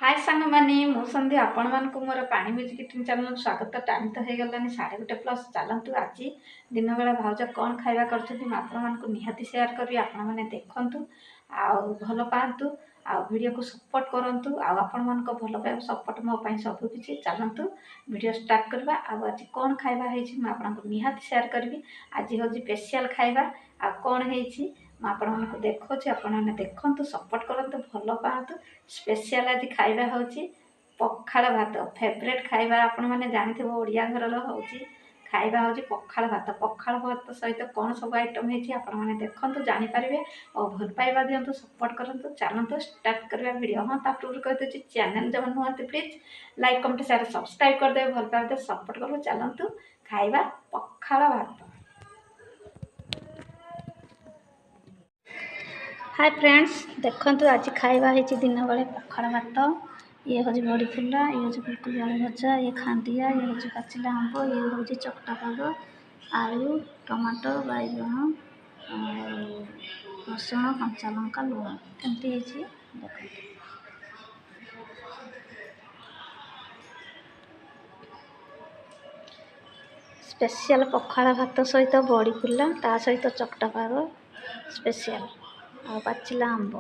हाय सांग माने मु संध्या आपण मान को मोर पानी म्यूजिक यूट्यूब चैनल स्वागत। टाइम तो हो गलानी 1:30+ चलतु आज दिन बेला भाउज कौन खाଇବା करछथि म आपण मान को निहाती शेयर करबी। आपण माने देखंतु आ भल पांतु आ वीडियो को सपोर्ट करंतु आ आपण मान को भल पाए सपोर्ट मो पई सब किछि। चलतु वीडियो स्टार्ट करबा। आ आज कौन खाଇବା हेछि म आपण को निहाती शेयर करबी। आज होछि स्पेशल खाଇବା आ कौन हेछि म आपण मान को देखौछि। आपण माने देखंतु सपोर्ट करंतु भल पांतु। स्पेशल आज खाଇବା होछि पखाळ भात फेवरेट खाଇବା। आपण माने जानिथिबो ओडिया घरर होछि खाଇବା होछि पखाळ भात। पखाळ भात सहित कौन सब आइटम हेछि आपण माने देखंतु जानि परिबे और भल पाइबा दियंतु सपोर्ट करंतु। चलंतु स्टार्ट करबा वीडियो। हां ता पूर्व कर देछि चैनल जवन हुआते please like comment share subscribe कर दे। भल पाइबा सपोर्ट करबो। चलंतु खाଇବା पखाळ भात। हाय फ्रेंड्स देखंतु आज खाଇବା हेछि दिन बेले पखाळ भात। ये हज बड़ी फुला, ये हज फुलकोबी आलू भजा, ये खांडिया, ये हज पाचिला आंब, ये हज चकटा पाग आलू टमाटो बैगण रसुण कंचा लंका लुण केमती हेछि देखंतु। स्पेशल पखाळ भात सहित बड़ी फुला ता सहित चकटा पाग स्पेशल आ पाचिला आंब।